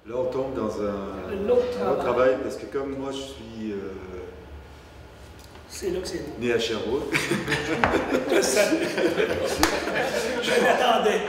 Là, on tombe dans un autre travail, parce que comme moi, je suis c'est là que c'est né à Sherbrooke. Je savais. Je l'attendais.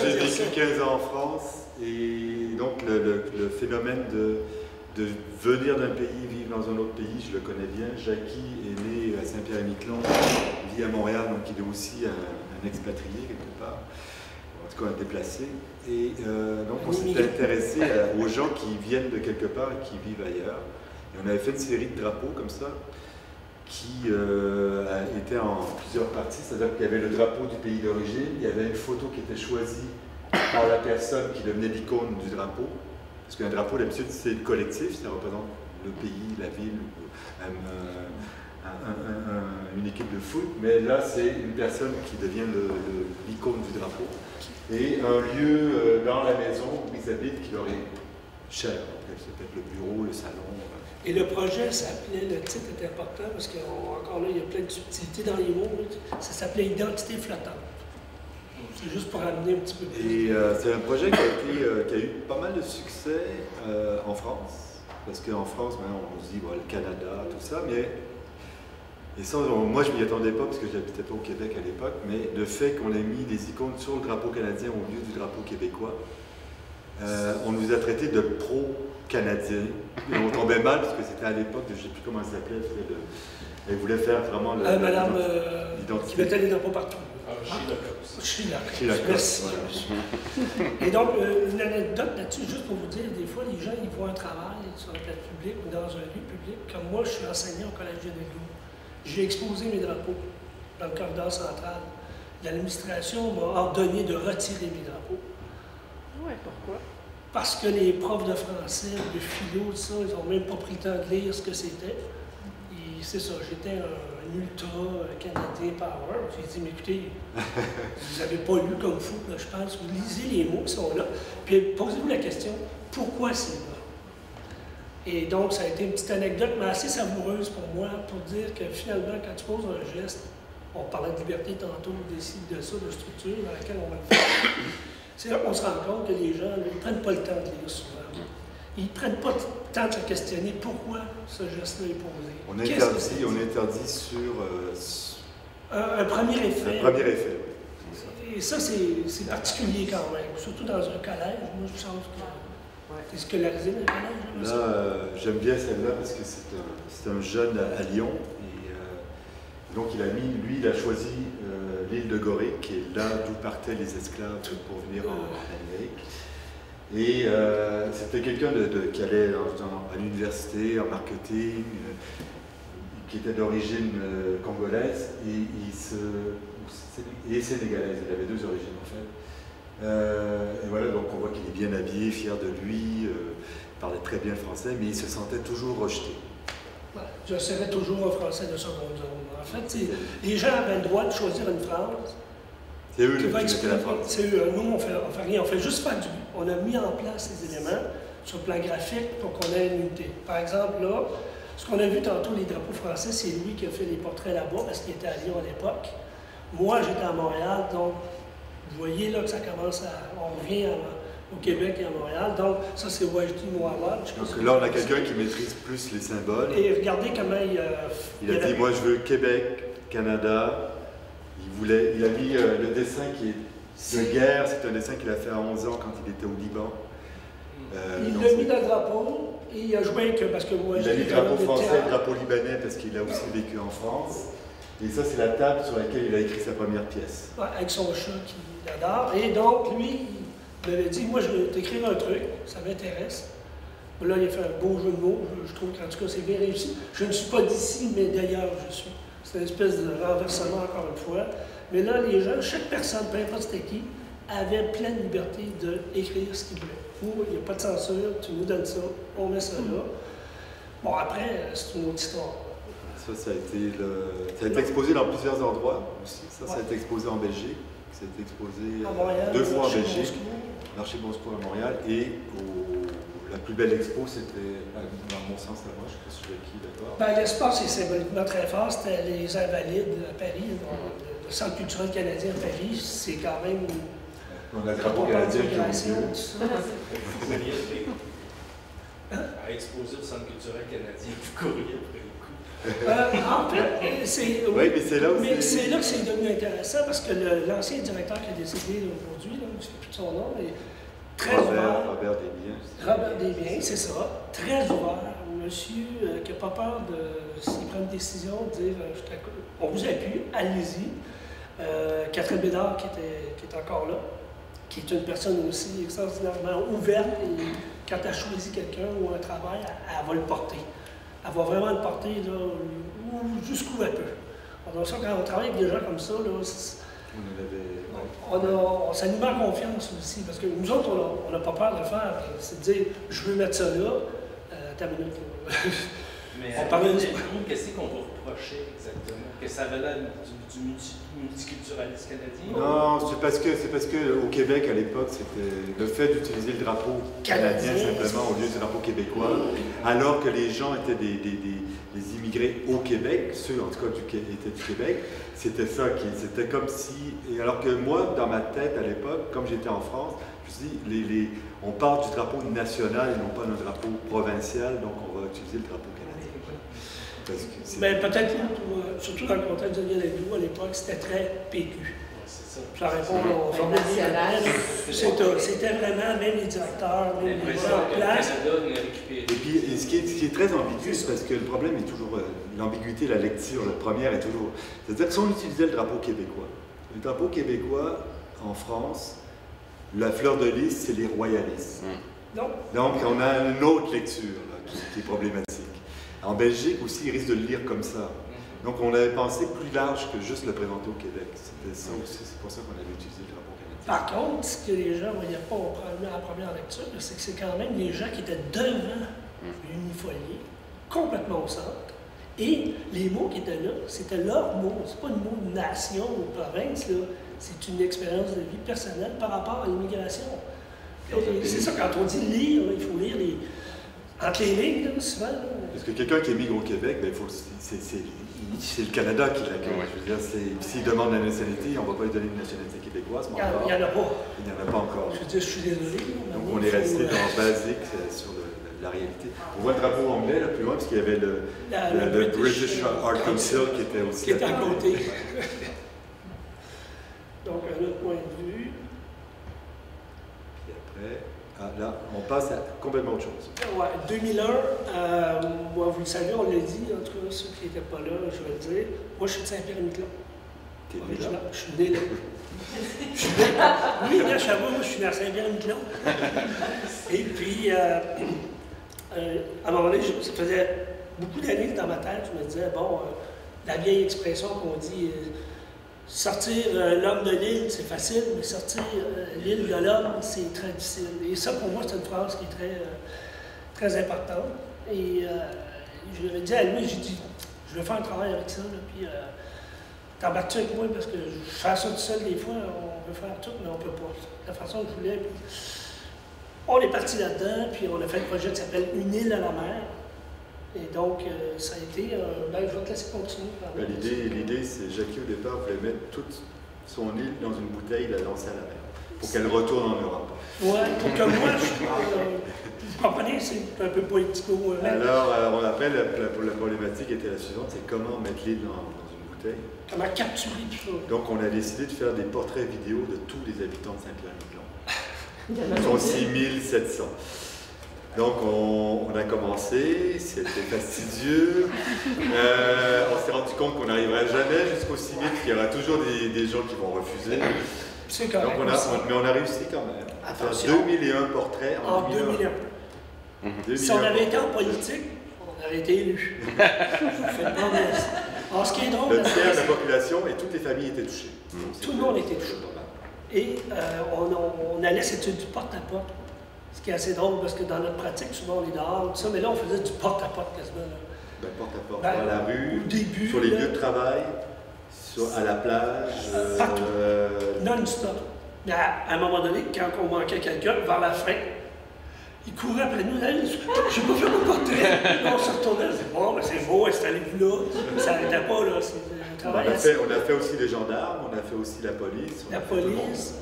J'ai vécu 15 ans en France, et donc le phénomène de venir d'un pays, vivre dans un autre pays, je le connais bien. Jackie est né à Saint-Pierre-et-Miquelon, vit à Montréal, donc il est aussi un expatrié quelque part, en tout cas un déplacé. Et donc on s'est intéressé aux gens qui viennent de quelque part et qui vivent ailleurs. Et on avait fait une série de drapeaux comme ça, qui était en plusieurs parties, c'est-à-dire qu'il y avait le drapeau du pays d'origine, il y avait une photo qui était choisie par la personne qui devenait l'icône du drapeau. Parce qu'un drapeau, d'habitude, c'est le collectif, ça représente le pays, la ville, une équipe de foot, mais là, c'est une personne qui devient l'icône du drapeau. Et un lieu dans la maison où ils habitent qui leur est cher. Ça peut être le bureau, le salon. Et le projet s'appelait, le titre était important parce qu'encore là, il y a plein de subtilités dans les mots. Ça s'appelait Identité flottante. C'est juste pour amener un petit peu plus. Et c'est un projet qui a eu pas mal de succès en France. Parce qu'en France, maintenant, on se dit, voilà, le Canada, tout ça, mais. Et ça, moi, je ne m'y attendais pas parce que je n'habitais pas au Québec à l'époque, mais le fait qu'on ait mis des icônes sur le drapeau canadien au lieu du drapeau québécois, on nous a traités de pro-canadiens. Et on tombait mal parce que c'était à l'époque, je ne sais plus comment elle s'appelait, elle voulait faire vraiment Madame l'identité. qui mettait les drapeaux partout. Sheila. Merci. Et donc, une anecdote là-dessus, juste pour vous dire, des fois, les gens, ils voient un travail sur la place publique ou dans un lieu public. Comme moi, je suis enseignant au Collège de Loup. J'ai exposé mes drapeaux dans le corridor central. L'administration m'a ordonné de retirer mes drapeaux. Oui, pourquoi? Parce que les profs de français, de philo, tout ça, ils n'ont même pas pris le temps de lire ce que c'était. Et c'est ça, j'étais un ultra canadien power. J'ai dit, mais écoutez, vous n'avez pas lu comme fou, là, je pense. Vous lisez les mots qui sont là. Puis posez-vous la question, pourquoi c'est là? Et donc, ça a été une petite anecdote, mais assez savoureuse pour moi, pour dire que finalement, quand tu poses un geste, on parlait de liberté tantôt, de ça, de structure dans laquelle on va le faire. C'est là qu'on se rend compte que les gens, ils ne prennent pas le temps de lire souvent. Ils ne prennent pas le temps de se questionner pourquoi ce geste-là est posé. On interdit sur un premier effet. Un premier effet. Et ça, c'est particulier quand même, surtout dans un collège. Moi, je pense que c'est scolarisé dans le collège. Là, j'aime bien celle-là parce que c'est un jeune à Lyon. Et donc, il a choisi l'île de Gorée, qui est là d'où partaient les esclaves pour venir en Amérique. Et c'était quelqu'un qui allait à l'université, en marketing, qui était d'origine congolaise et sénégalaise. Il avait deux origines en fait. Et voilà, donc on voit qu'il est bien habillé, fier de lui, parlait très bien français, mais il se sentait toujours rejeté. Je serais toujours un français de seconde zone. En fait, les gens avaient le droit de choisir une phrase. C'est eux qui mettaient la phrase. C'est eux. Nous, on fait rien. On fait juste faire du but. On a mis en place ces éléments sur le plan graphique pour qu'on ait une unité. Par exemple, là, ce qu'on a vu tantôt, les drapeaux français, c'est lui qui a fait les portraits là-bas parce qu'il était à Lyon à l'époque. Moi, j'étais à Montréal, donc vous voyez là que ça commence à. On revient au Québec et à Montréal. Donc, ça, c'est Wajdi Mouawad. Donc là, on a quelqu'un qui maîtrise plus les symboles. Et regardez comment il a dit, moi, je veux Québec, Canada. Il a mis le dessin qui est de guerre. C'est un dessin qu'il a fait à 11 ans quand il était au Liban. Il l'a mis dans le drapeau et il a joué avec, parce que moi, il a mis le drapeau français, le drapeau libanais, parce qu'il a aussi vécu en France. Et ça, c'est la table sur laquelle il a écrit sa première pièce. Ouais, avec son chat qu'il adore. Et donc, lui, il m'avait dit, moi, je vais t'écrire un truc, ça m'intéresse. Là, il a fait un beau jeu de mots. Je trouve qu'en tout cas, c'est bien réussi. Je ne suis pas d'ici, mais d'ailleurs, je suis. C'est une espèce de renversement, encore une fois. Mais là, les gens, chaque personne, peu importe c'était qui, avait pleine liberté d'écrire ce qu'il voulait. Il n'y a pas de censure, tu nous donnes ça, on met ça là. Bon, après, c'est une autre histoire. Ça a été exposé dans plusieurs endroits aussi. Ça a été exposé en Belgique. Ça a été exposé à Montréal, 2 fois en Belgique. Marché Bosco à Montréal. Et la plus belle expo, c'était, dans mon sens à moi, je ne sais pas si je suis qui d'accord. Ben, l'espace est symboliquement très fort. C'était les Invalides à Paris, le Centre culturel canadien à Paris. C'est quand même On a le drapeau canadien qui est au milieu. Vous alliez à exposer au Centre culturel canadien, vous courriez après le coup. En fait, c'est Oui, mais c'est là où c'est là que c'est devenu intéressant parce que l'ancien directeur qui a décédé aujourd'hui, je ne sais plus de son nom, mais très ouvert. Robert Desbiens. Robert Desbiens, c'est ça. Très ouvert. Monsieur qui n'a pas peur de, s'il prend une décision, de dire on vous appuie, allez-y. Catherine Bédard, qui est encore là, qui est une personne aussi extraordinairement ouverte et quand elle choisit quelqu'un ou un travail, elle va le porter. Elle va vraiment le porter jusqu'où elle peut. Donc ça, quand on travaille avec des gens comme ça, là, ça nous met en confiance aussi, parce que nous autres, on n'a pas peur de le faire. C'est de dire, je veux mettre ça là, ta minute. Mais on parlait de qu'est-ce qu'on vous reprochait exactement? Que ça avait l'air du multiculturalisme canadien? Non, c'est parce que au Québec, à l'époque, c'était le fait d'utiliser le drapeau canadien simplement au lieu du drapeau québécois, alors que les gens étaient des immigrés au Québec, ceux en tout cas étaient du Québec, c'était ça c'était comme si... Et alors que moi, dans ma tête à l'époque, comme j'étais en France, je me suis dit, on part du drapeau national et non pas d'un drapeau provincial, donc on va utiliser le drapeau canadien. Mais peut-être, surtout dans le contexte de Lionel Ledoux, à l'époque, c'était très PQ. C'est ça. Ça répond au formulaire national. C'était vraiment, même les directeurs, même les gens en place. Et puis, ce qui est très ambigu, c'est parce que le problème est toujours l'ambiguïté, la lecture. La première est toujours... C'est-à-dire que si on utilisait le drapeau québécois, en France, la fleur de lys, c'est les royalistes. Non. Donc, on a une autre lecture là, qui est problématique. En Belgique aussi, ils risquent de le lire comme ça. Donc, on avait pensé plus large que juste le présenter au Québec. C'était ça aussi, c'est pour ça qu'on avait utilisé le drapeau canadien. Par contre, ce que les gens ne voyaient pas à la première lecture, c'est que c'est quand même les gens qui étaient devant l'unifolié, complètement au centre. Et les mots qui étaient là, c'était leurs mots. C'est pas le mot de nation ou de province, là. C'est une expérience de vie personnelle par rapport à l'immigration. C'est ça, quand on dit lire, il faut lire entre les lignes, souvent. Parce que quelqu'un qui émigre au Québec, ben, c'est le Canada qui l'accueille. Je veux dire, s'il demande la nationalité, on ne va pas lui donner une nationalité québécoise. Il n'y en a pas. Il n'y en a pas encore. Je suis désolé. Donc on est resté dans basique sur la réalité. On voit le drapeau anglais là, plus loin, parce qu'il y avait le British Art Council qui était aussi à côté. Donc, un autre point de vue. Puis après, là, on passe à complètement autre chose. Ouais, 2001, moi, vous le savez, on l'a dit, en tout cas, ceux qui n'étaient pas là, je vais le dire. Moi, je suis de Saint-Pierre-et-Miquelon. T'es né là? Je suis né là. Je suis né là. Oui, là, je moi, je suis né à Saint-Pierre-et-Miquelon. Et puis, à un moment donné, ça faisait beaucoup d'années que dans ma tête, je me disais, bon, la vieille expression qu'on dit, sortir l'homme de l'île, c'est facile, mais sortir l'île de l'homme, c'est très difficile. Et ça, pour moi, c'est une phrase qui est très, très importante. Et je lui ai dit à lui, j'ai dit, je vais faire un travail avec ça, là, puis t'embarques-tu avec moi, parce que faire ça tout seul, des fois, on veut faire tout, mais on ne peut pas. La façon que je voulais, puis on est parti là-dedans, puis on a fait un projet qui s'appelle Une île à la mer. Et donc, ça a été... je vais te laisser continuer. L'idée, c'est Jackie, au départ, voulait mettre toute son île dans une bouteille, la lancer à la mer, pour qu'elle retourne en Europe. Oui, pour que moi, vous comprenez, c'est un peu politico. Alors, après, la problématique était la suivante, c'est comment mettre l'île dans une bouteille. Comment capturer tout ça. Donc, on a décidé de faire des portraits vidéo de tous les habitants de Saint-Pierre-et-Miquelon. Ils sont 6700. Donc, on a commencé, c'était fastidieux. On s'est rendu compte qu'on n'arriverait jamais jusqu'au 6000, qu'il y aura toujours des gens qui vont refuser. C'est correct. Donc mais on a réussi quand même à faire 2001 portraits en 2001. Si on avait été en politique, on aurait été élus. Faites promesse. Alors, ce qui est drôle... Le tiers de la population et toutes les familles étaient touchées. Tout le monde était touché. Et on allait, c'était du porte-à-porte. Ce qui est assez drôle, parce que dans notre pratique, souvent on est dehors, tout ça, mais là, on faisait du porte-à-porte quasiment. Là. Porte-à-porte, dans la rue, au début, sur les lieux de travail, à la plage. Partout. Non-stop. Mais à un moment donné, quand on manquait quelqu'un, vers la fin, Il courait après nous, hey, je n'ai pas fait mon portrait. Là, on se retournait, on se dit, bon, ben, c'est beau, installez-vous là. Ça n'arrêtait pas, là. On a fait aussi les gendarmes, on a fait aussi la police. La police,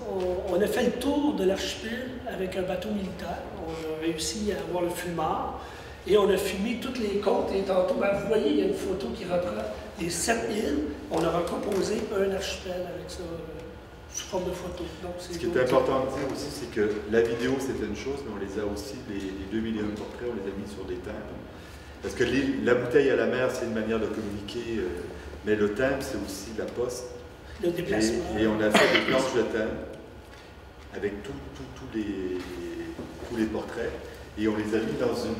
on a fait le tour de l'archipel avec un bateau militaire. On a réussi à avoir le fumard et on a filmé toutes les côtes. Et tantôt, ben, vous voyez, il y a une photo qui reprend les 7 îles. On a recomposé un archipel avec ça, sous forme de photo. Donc, ce qui est important de dire aussi, c'est que la vidéo, c'était une chose, mais on les a aussi, les 2 millions de portraits, on les a mis sur des timbres. Parce que la bouteille à la mer, c'est une manière de communiquer. Mais le timbre, c'est aussi la poste. Le déplacement. Et on a fait des planches de timbre avec tous les portraits. Et on les a mis dans un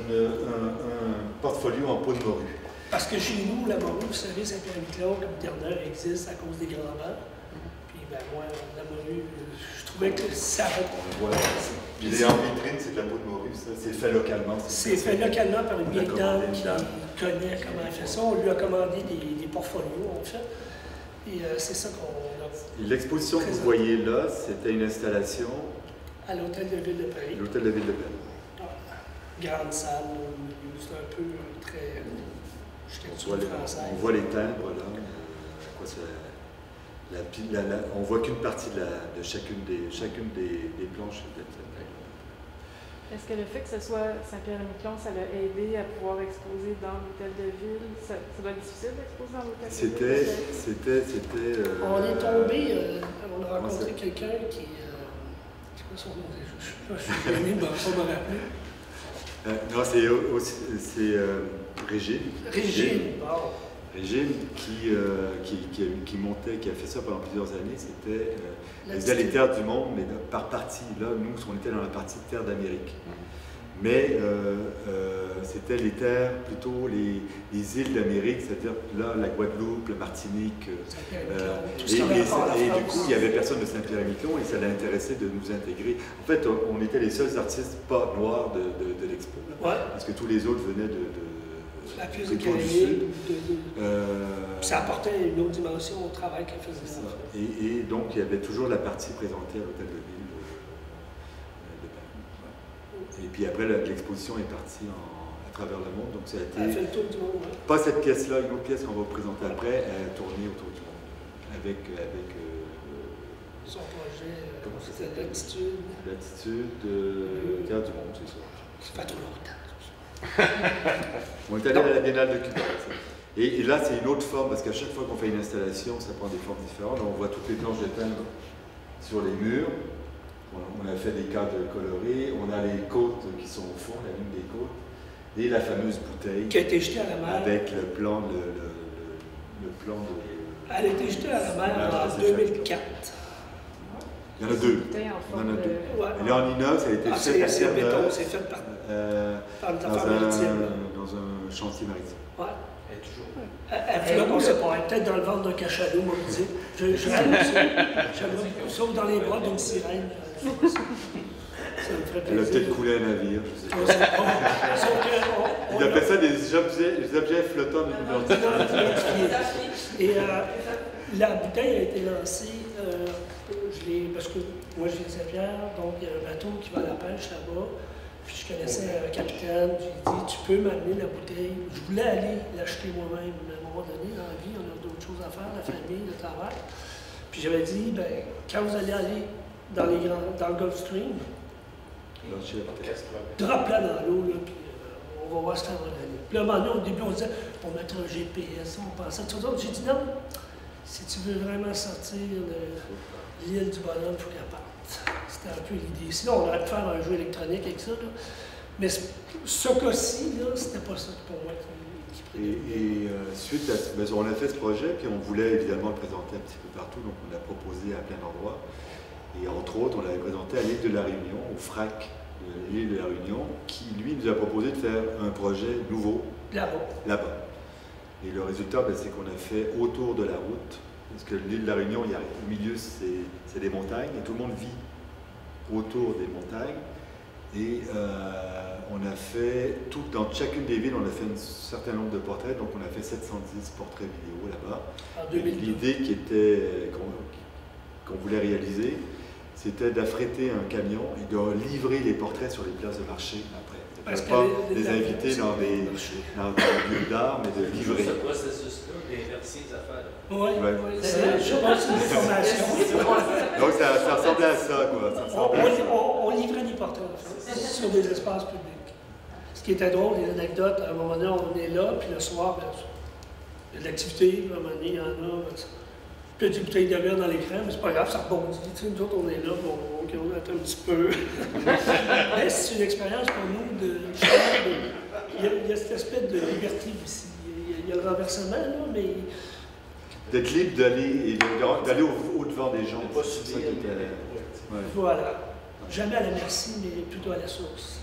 portfolio en peau de morue. Parce que chez nous, la morue, vous savez, Saint-Pierre-et-Miquelon, comme Terre-Neuve, existe à cause des grands vents. Puis ben, moi, la morue, je trouvais que ça... Voilà. Puis les en vitrine, c'est de la peau de morue, ça. C'est fait localement. C'est fait localement par une vieille dame qui connaît comment elle fait ça. On lui a commandé des portfolios, en fait. Et c'est ça qu'on a. L'exposition que vous voyez là, c'était une installation à l'Hôtel de Ville de Paris. L'Hôtel de Ville de Paris. Grande salle, c'est un peu très. On voit les timbres là. On voit qu'une partie de chacune des planches. Est-ce que le fait que ce soit Saint-Pierre-et-Miquelon, ça l'a aidé à pouvoir exposer dans l'hôtel de ville? Ça doit être difficile d'exposer dans l'hôtel de ville? C'était... On est tombé, on a rencontré quelqu'un qui... c'est quoi son nom? Je suis gêné, mais pas me rappeler. Non, c'est Régine. Régine, bon. Régine qui montait, qui a fait ça pendant plusieurs années, c'était les terres du monde, mais par partie. Là, nous, on était dans la partie terre d'Amérique. Mais c'était les terres, plutôt les îles d'Amérique, c'est-à-dire là, la Guadeloupe, la Martinique. Et du coup, il n'y avait personne de Saint-Pierre-et-Miquelon et ça l'a intéressé de nous intégrer. En fait, on était les seuls artistes pas noirs de l'expo. Ouais. Parce que tous les autres venaient de la plus de Caraïbes. Ça apportait une autre dimension au travail qu'elle faisait. Ça. Et donc, il y avait toujours la partie présentée à l'Hôtel de Ville de Paris. Et puis après, l'exposition est partie à travers le monde. Donc, ça a été. Elle a fait le tour du monde. Ouais. Pas cette pièce-là, une autre pièce qu'on va vous présenter après, elle a tourné autour du monde. Avec son projet, c'était Latitude. Latitude, Terre du monde, c'est ça. C'est pas trop longtemps. On est allé à la Biennale de Cuba. Et là, c'est une autre forme, parce qu'à chaque fois qu'on fait une installation, ça prend des formes différentes. On voit toutes les planches de timbre sur les murs. On a fait des cadres colorés. On a les côtes qui sont au fond, la ligne des côtes. Et la fameuse bouteille. Qui a été jetée à la mer. Avec le plan de... Elle a été jetée à la mer en 2004. Il y en a deux. Elle est en inox, elle a été faite c'est en béton, c'est fait par dans un chantier maritime. Ouais. Elle est toujours. Elle on ne sait pas, elle est peut-être dans le ventre d'un cachalot, moi, je dis. Sauf dans les bras d'une sirène. Ça me ferait plaisir. Elle a peut-être coulé un navire, je sais pas. Ils appellent ça des objets flottants de Et la bouteille a été lancée, parce que moi je viens de Saint-Pierre, donc il y a un bateau qui va à la pêche là-bas. Puis je connaissais un capitaine, j'ai dit, tu peux m'amener la bouteille. Je voulais aller l'acheter moi-même, mais à un moment donné, dans la vie, on a d'autres choses à faire, la famille, le travail. Puis j'avais dit, ben, quand vous allez aller dans le Gulf Stream, drop-la dans l'eau, puis on va voir ce qu'on va aller. Puis à un moment donné, au début, on disait, on mettra un GPS, on pensait tout ça. J'ai dit, non, si tu veux vraiment sortir de l'île du bonhomme, il faut qu'elle parte. C'était un peu l'idée. Sinon, on aurait pu faire un jeu électronique avec ça. Là. Mais ce cas-ci, c'était pas ça pour moi qui Et suite à on a fait ce projet, puis on voulait évidemment le présenter un petit peu partout, donc on l'a proposé à plein d'endroits. Et entre autres, on l'avait présenté à l'île de la Réunion, au FRAC de l'île de la Réunion, qui lui nous a proposé de faire un projet nouveau là-bas. Et le résultat, c'est qu'on a fait autour de la route. Parce que l'île de la Réunion, au milieu, c'est des montagnes, et tout le monde vit autour des montagnes. Et on a fait, dans chacune des villes, on a fait un certain nombre de portraits, donc on a fait 710 portraits vidéo là-bas. L'idée qu'on voulait réaliser, c'était d'affréter un camion et de livrer les portraits sur les places de marché après. Parce Pas que les inviter dans des lieux d'art, mais de livrer. Ce processus-là d'inverser les affaires. Oui, Ouais. je pense que c'est une formation. Donc ça ressemblait à ça, quoi. Ça ressemblait à ça. On livrait des portraits, en fait, sur des espaces publics. Ce qui était drôle, les anecdotes, à un moment donné, on est là, puis le soir, il y a de l'activité, puis à un moment donné, il y en a. Puis il y a des bouteilles de bière dans l'écran, mais c'est pas grave, ça rebondit. Tu sais, nous autres, on est là, bon, on attend un petit peu. Mais c'est une expérience pour nous il y a cette espèce de liberté ici. Il y a le renversement, là, mais. D'être libre d'aller au-devant des gens. Pas C'est ça subir. qui était. Ouais. Voilà. Jamais à la merci, mais plutôt à la source.